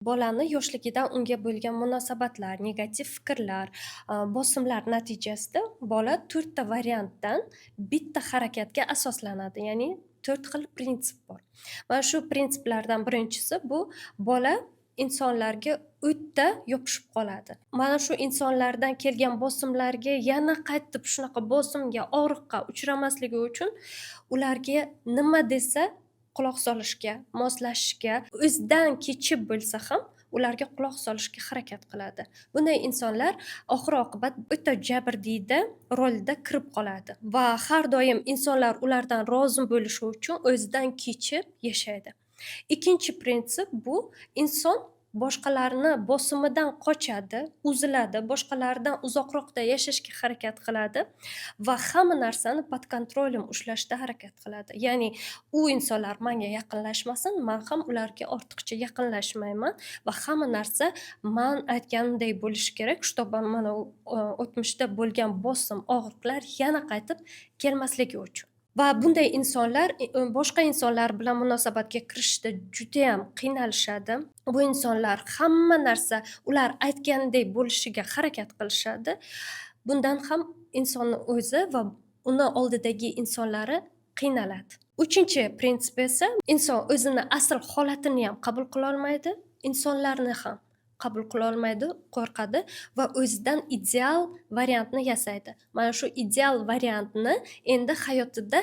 Bolani yoshligidan unga bo'lgan munosabatlar, negativ fikrlar, bosimlar natijasida bola 4 ta variantdan bitta harakatga asoslanadi. Ya'ni 4 xil prinsip bor. Mana shu prinsiplardan birinchisi bu bola insonlarga o'ta yopishib qoladi. Mana shu insonlardan kelgan bosimlarga yana qaytib shunaqa bosimga, og'riqqa uchramasligi uchun ularga nima desa quloq solishga, moslashishga, o'zidan kechib bo'lsa ham ularga quloq solishga harakat qiladi. Bunday insonlar oxir-oqibat o'ta jabrdiyda rolda kirib qoladi va har doim insonlar ulardan rozi bo'lishi uchun o'zidan kechib yashaydi. Ikkinchi prinsip bu inson boshqalarni bosimidan qochadi, uziladi, boshqalardan uzoqroqda yashashga harakat qiladi va hamma narsani pod kontrolim ushlashda harakat qiladi. Ya'ni u insonlar menga yaqinlashmasin, men ham ularga ortiqcha yaqinlashmayman va hamma narsa men aytganimdek bo'lishi kerak, чтобы mana o'tmishda bo'lgan bosim, og'riqlar yana qaytib kelmasligi uchun. Va bunday insonlar boshqa insonlar bilan munosabatga kirishda juda ham qiynalishadi. Bu insonlar hamma narsa ular aytgandek bo'lishiga harakat qilishadi. Bundan ham insonning o'zi va uni oldidagi insonlari qiynaladi. Uchinchi prinsip esa inson o'zini asl holatini ham qabul qila olmaydi, insonlarni ham qabul qila olmaydi, qo'rqadi va o'zidan ideal variantni yasaydi. Mana shu ideal variantni endi hayotida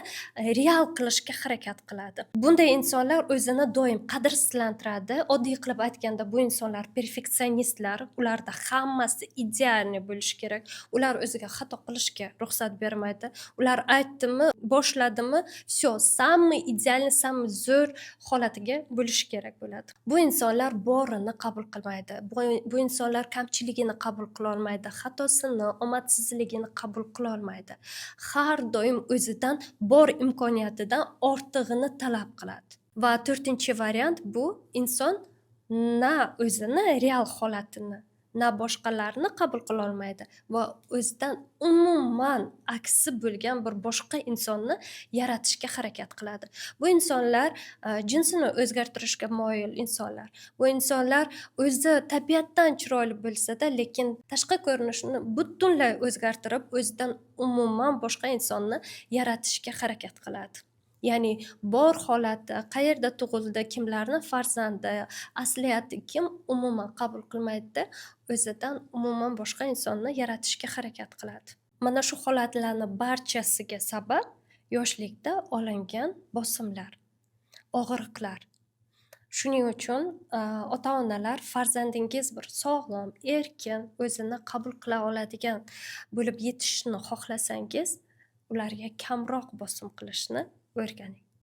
real qilishga harakat qiladi. Bunday insonlar o'zini doim qadrsizlantiradi. Oddiy qilib aytganda bu insonlar perfeksionistlar, ularda hammasi idealniy bo'lishi kerak. Ular o'ziga xato qilishga ruxsat bermaydi. Ular aytdimi, boshladimi, всё, самый идеальный, самый zo'r holatiga bo'lishi kerak bo'ladi. Bu insonlar borini qabul qilmaydi. Bu insonlar kamchiligini qabul qila olmaydi, xatosini, omadsizligini qabul qila olmaydi. Har doim o'zidan bor imkoniyatidan ortig'ini talab qiladi. Va 4-variant bu inson na o'zini real holatini, na boshqalarni qabul qila olmaydi va o'zidan umuman aksi bo'lgan bir boshqa insonni yaratishga harakat qiladi. Bu insonlar jinsini o'zgartirishga moyil insonlar. Bu insonlar o'zi tabiatdan chiroyli bo'lsa-da, lekin tashqi ko'rinishini butunlay o'zgartirib, o'zidan umuman boshqa insonni yaratishga harakat qiladi. Ya'ni bor holati, qayerda tug'ildi, kimlarning farzandi, asliyati kim umuman qabul qilmaydi-da, o'zidan umuman boshqa insonni yaratishga harakat qiladi. Mana shu holatlarning barchasiga sabab yoshlikda olingan bosimlar, og'riqlar. Shuning uchun ota-onalar farzandingiz bir sog'lom, erkin, o'zini qabul qila oladigan bo'lib yetishishni xohlasangiz, ularga kamroq bosim qilishni o'rganing.